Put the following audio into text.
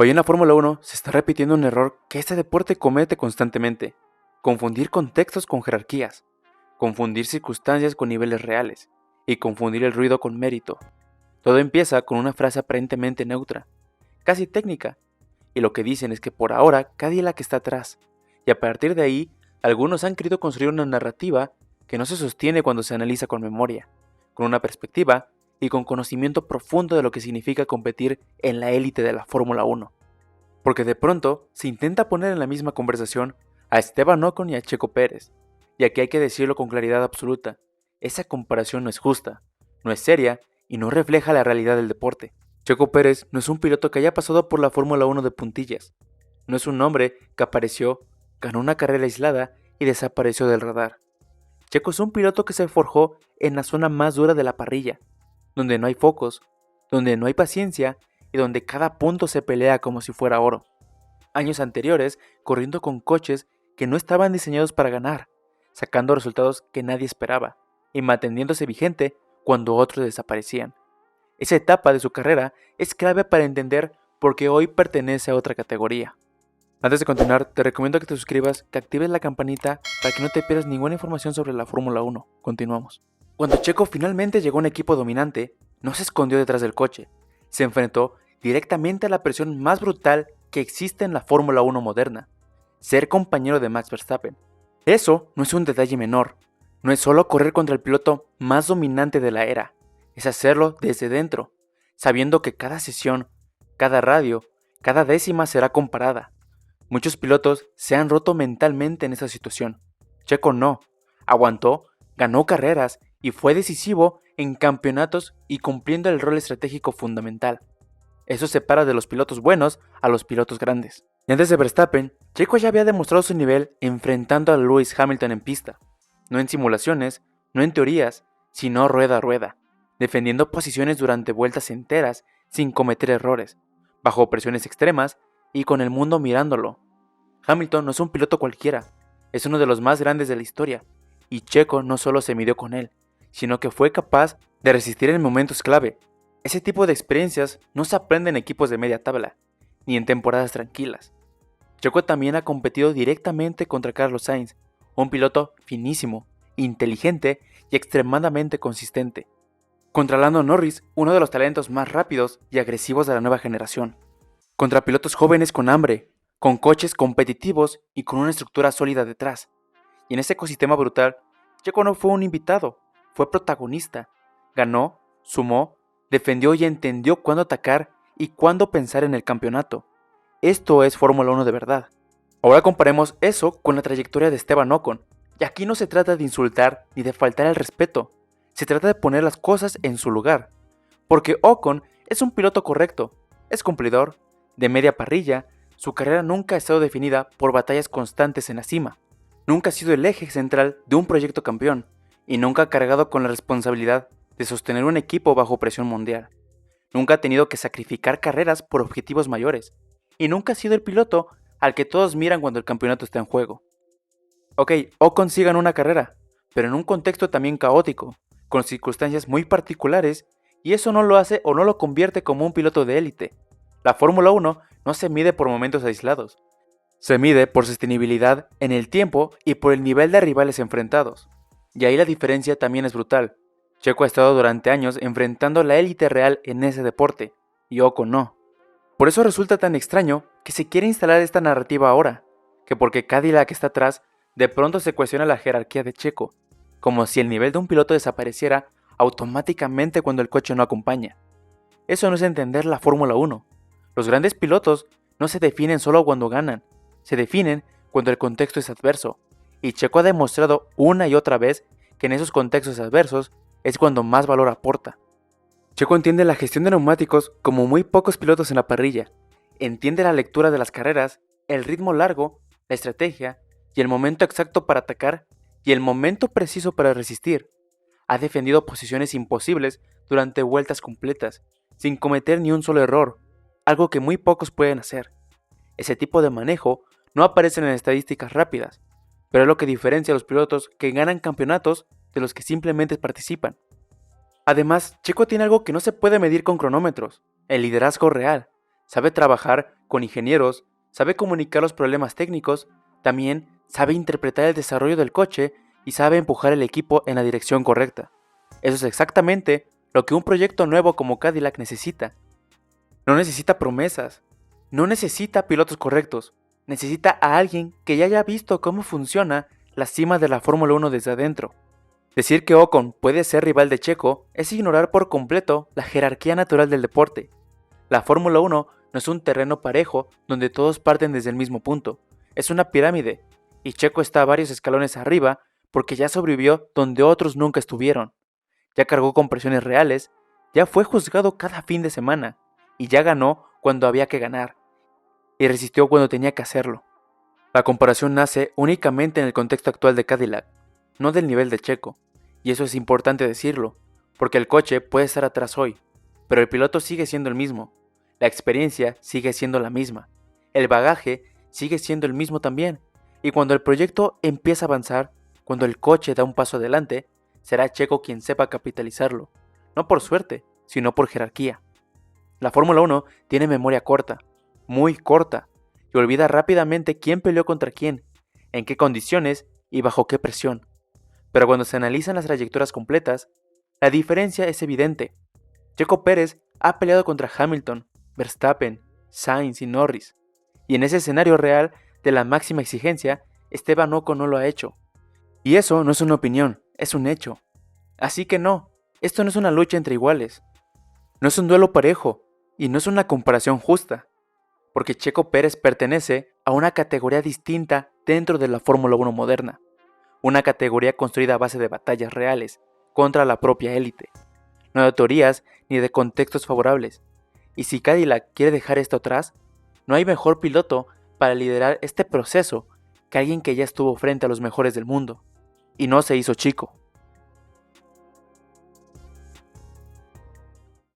Hoy en la Fórmula 1 se está repitiendo un error que este deporte comete constantemente: confundir contextos con jerarquías, confundir circunstancias con niveles reales y confundir el ruido con mérito. Todo empieza con una frase aparentemente neutra, casi técnica, y lo que dicen es que por ahora Cadillac está atrás, y a partir de ahí algunos han querido construir una narrativa que no se sostiene cuando se analiza con memoria, con una perspectiva y con conocimiento profundo de lo que significa competir en la élite de la Fórmula 1. Porque de pronto se intenta poner en la misma conversación a Esteban Ocon y a Checo Pérez, y aquí hay que decirlo con claridad absoluta: esa comparación no es justa, no es seria y no refleja la realidad del deporte. Checo Pérez no es un piloto que haya pasado por la Fórmula 1 de puntillas, no es un hombre que apareció, ganó una carrera aislada y desapareció del radar. Checo es un piloto que se forjó en la zona más dura de la parrilla, donde no hay focos, donde no hay paciencia y donde cada punto se pelea como si fuera oro. Años anteriores corriendo con coches que no estaban diseñados para ganar, sacando resultados que nadie esperaba y manteniéndose vigente cuando otros desaparecían. Esa etapa de su carrera es clave para entender por qué hoy pertenece a otra categoría. Antes de continuar, te recomiendo que te suscribas, que actives la campanita para que no te pierdas ninguna información sobre la Fórmula 1. Continuamos. Cuando Checo finalmente llegó a un equipo dominante, no se escondió detrás del coche. Se enfrentó directamente a la presión más brutal que existe en la Fórmula 1 moderna: ser compañero de Max Verstappen. Eso no es un detalle menor, no es solo correr contra el piloto más dominante de la era, es hacerlo desde dentro, sabiendo que cada sesión, cada radio, cada décima será comparada. Muchos pilotos se han roto mentalmente en esa situación. Checo no, aguantó, ganó carreras y fue decisivo en campeonatos y cumpliendo el rol estratégico fundamental. Eso separa de los pilotos buenos a los pilotos grandes. Y antes de Verstappen, Checo ya había demostrado su nivel enfrentando a Lewis Hamilton en pista, no en simulaciones, no en teorías, sino rueda a rueda, defendiendo posiciones durante vueltas enteras sin cometer errores, bajo presiones extremas y con el mundo mirándolo. Hamilton no es un piloto cualquiera, es uno de los más grandes de la historia, y Checo no solo se midió con él, sino que fue capaz de resistir en momentos clave. Ese tipo de experiencias no se aprende en equipos de media tabla, ni en temporadas tranquilas. Checo también ha competido directamente contra Carlos Sainz, un piloto finísimo, inteligente y extremadamente consistente. Contra Lando Norris, uno de los talentos más rápidos y agresivos de la nueva generación. Contra pilotos jóvenes con hambre, con coches competitivos y con una estructura sólida detrás. Y en ese ecosistema brutal, Checo no fue un invitado, fue protagonista. Ganó, sumó, defendió y entendió cuándo atacar y cuándo pensar en el campeonato. Esto es Fórmula 1 de verdad. Ahora comparemos eso con la trayectoria de Esteban Ocon. Y aquí no se trata de insultar ni de faltar al respeto. Se trata de poner las cosas en su lugar. Porque Ocon es un piloto correcto, es cumplidor, de media parrilla. Su carrera nunca ha estado definida por batallas constantes en la cima. Nunca ha sido el eje central de un proyecto campeón. Y nunca ha cargado con la responsabilidad de sostener un equipo bajo presión mundial. Nunca ha tenido que sacrificar carreras por objetivos mayores. Y nunca ha sido el piloto al que todos miran cuando el campeonato está en juego. Ok, Ocon sí ganó una carrera, pero en un contexto también caótico, con circunstancias muy particulares, y eso no lo hace o no lo convierte como un piloto de élite. La Fórmula 1 no se mide por momentos aislados, se mide por sostenibilidad en el tiempo y por el nivel de rivales enfrentados. Y ahí la diferencia también es brutal. Checo ha estado durante años enfrentando la élite real en ese deporte, y Ocon no. Por eso resulta tan extraño que se quiera instalar esta narrativa ahora, que porque Cadillac está atrás, de pronto se cuestiona la jerarquía de Checo, como si el nivel de un piloto desapareciera automáticamente cuando el coche no acompaña. Eso no es entender la Fórmula 1. Los grandes pilotos no se definen solo cuando ganan, se definen cuando el contexto es adverso, y Checo ha demostrado una y otra vez que en esos contextos adversos es cuando más valor aporta. Checo entiende la gestión de neumáticos como muy pocos pilotos en la parrilla, entiende la lectura de las carreras, el ritmo largo, la estrategia y el momento exacto para atacar y el momento preciso para resistir. Ha defendido posiciones imposibles durante vueltas completas, sin cometer ni un solo error, algo que muy pocos pueden hacer. Ese tipo de manejo no aparece en estadísticas rápidas, pero es lo que diferencia a los pilotos que ganan campeonatos de los que simplemente participan. Además, Checo tiene algo que no se puede medir con cronómetros: el liderazgo real. Sabe trabajar con ingenieros, sabe comunicar los problemas técnicos, también sabe interpretar el desarrollo del coche y sabe empujar el equipo en la dirección correcta. Eso es exactamente lo que un proyecto nuevo como Cadillac necesita. No necesita promesas, no necesita pilotos correctos, necesita a alguien que ya haya visto cómo funciona la cima de la Fórmula 1 desde adentro. Decir que Ocon puede ser rival de Checo es ignorar por completo la jerarquía natural del deporte. La Fórmula 1 no es un terreno parejo donde todos parten desde el mismo punto, es una pirámide, y Checo está varios escalones arriba porque ya sobrevivió donde otros nunca estuvieron. Ya cargó con presiones reales, ya fue juzgado cada fin de semana, y ya ganó cuando había que ganar, y resistió cuando tenía que hacerlo. La comparación nace únicamente en el contexto actual de Cadillac, no del nivel de Checo, y eso es importante decirlo, porque el coche puede estar atrás hoy, pero el piloto sigue siendo el mismo, la experiencia sigue siendo la misma, el bagaje sigue siendo el mismo también, y cuando el proyecto empieza a avanzar, cuando el coche da un paso adelante, será Checo quien sepa capitalizarlo, no por suerte, sino por jerarquía. La Fórmula 1 tiene memoria corta, muy corta, y olvida rápidamente quién peleó contra quién, en qué condiciones y bajo qué presión. Pero cuando se analizan las trayectorias completas, la diferencia es evidente. Checo Pérez ha peleado contra Hamilton, Verstappen, Sainz y Norris, y en ese escenario real de la máxima exigencia, Esteban Ocon no lo ha hecho. Y eso no es una opinión, es un hecho. Así que no, esto no es una lucha entre iguales. No es un duelo parejo, y no es una comparación justa, porque Checo Pérez pertenece a una categoría distinta dentro de la Fórmula 1 moderna, una categoría construida a base de batallas reales contra la propia élite, no de teorías ni de contextos favorables, y si Cadillac quiere dejar esto atrás, no hay mejor piloto para liderar este proceso que alguien que ya estuvo frente a los mejores del mundo, y no se hizo chico.